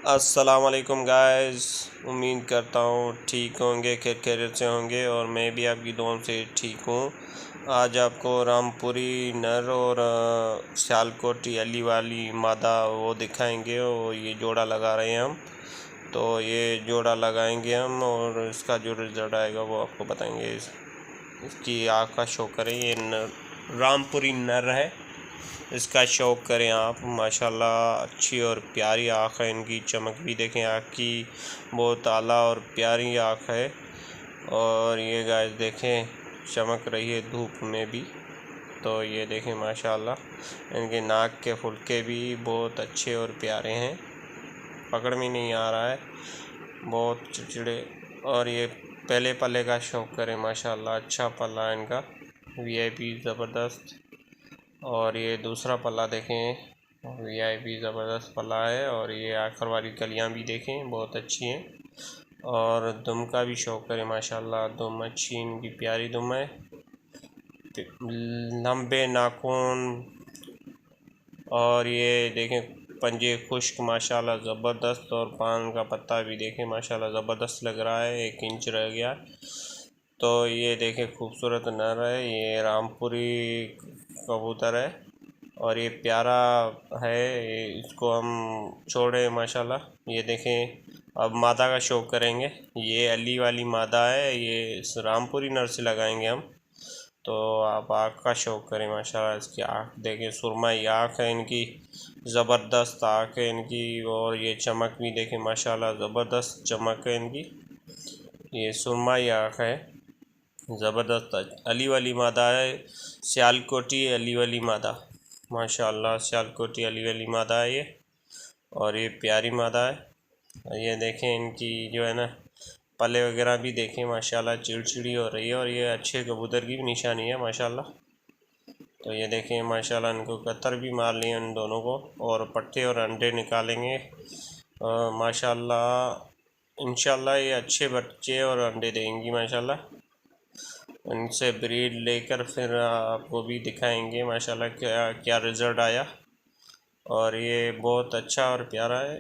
अस्सलाम वालेकुम गाइस। उम्मीद करता हूँ ठीक होंगे, खैरियत से होंगे और मैं भी आपकी दुआओं से ठीक हूँ। आज आपको रामपुरी नर और सियालकोटी अली वाली मादा वो दिखाएंगे और ये जोड़ा लगा रहे हैं हम। तो ये जोड़ा लगाएंगे हम और इसका जो रिज़ल्ट आएगा वो आपको बताएंगे। इसकी आँख का शो करें, ये रामपुरी नर है, इसका शौक़ करें आप। माशाल्लाह अच्छी और प्यारी आँख है इनकी, चमक भी देखें आँख की, बहुत आला और प्यारी आँख है। और ये गाइस देखें चमक रही है धूप में भी। तो ये देखें माशाल्लाह इनके नाक के फुलके भी बहुत अच्छे और प्यारे हैं, पकड़ में नहीं आ रहा है, बहुत चिड़चिड़े। और ये पहले पल्ले का शौक़ करें माशाल्लाह, अच्छा पल्ला है इनका, वीआईपी ज़बरदस्त। और ये दूसरा पल्ला देखें, वीआईपी ज़बरदस्त पल्ला है। और ये आखिर वाली कलियाँ भी देखें बहुत अच्छी हैं। और दुम का भी शौक़ करें माशाल्लाह, दुम अच्छी इनकी प्यारी दुम है, लंबे नाखून। और ये देखें पंजे खुश्क माशाल्लाह ज़बरदस्त। और पान का पत्ता भी देखें माशाल्लाह ज़बरदस्त लग रहा है, 1 इंच रह गया। तो ये देखें खूबसूरत नर है, ये रामपुरी कबूतर है और ये प्यारा है, इसको हम छोड़े माशाल्लाह। ये देखें अब मादा का शौक़ करेंगे, ये अली वाली मादा है, ये रामपुरी नर से लगाएंगे हम। तो आप आँख का शौक़ करें माशाल्लाह, इसकी आँख देखें, सुरमाई आँख है इनकी, ज़बरदस्त आँख है इनकी। और ये चमक भी देखें माशाल्लाह ज़बरदस्त चमक है इनकी, ये सुरमाई आँख है ज़बरदस्त। अली वाली मादा है, सियालकोटी अली वाली मादा, माशाल्लाह सियालकोटी अली वाली मादा है ये। और ये प्यारी मादा है। ये देखें इनकी जो है ना पल्ले वगैरह भी देखें माशाल्लाह, चिड़चिड़ी हो रही है और ये अच्छे कबूतर की भी निशानी है माशाल्लाह। तो ये देखें माशाल्लाह इनको कतर भी मार लिए इन दोनों को, और पट्टे और अंडे निकालेंगे माशाल्लाह। इंशाल्लाह ये अच्छे बच्चे और अंडे देंगी माशाल्लाह। इनसे ब्रीड लेकर फिर आपको भी दिखाएंगे माशाल्लाह क्या क्या रिज़ल्ट आया। और ये बहुत अच्छा और प्यारा है।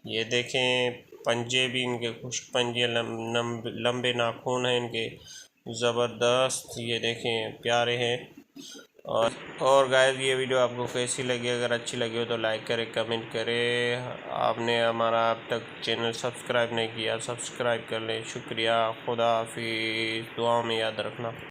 ये देखें पंजे भी इनके खुश्क पंजे, लंबे नाखून हैं इनके ज़बरदस्त, ये देखें प्यारे हैं। और गाइस ये वीडियो आपको कैसी लगी? अगर अच्छी लगी हो तो लाइक करें, कमेंट करें। आपने हमारा अब तक चैनल सब्सक्राइब नहीं किया, सब्सक्राइब कर लें। शुक्रिया, खुदा हाफिज़, दुआ में याद रखना।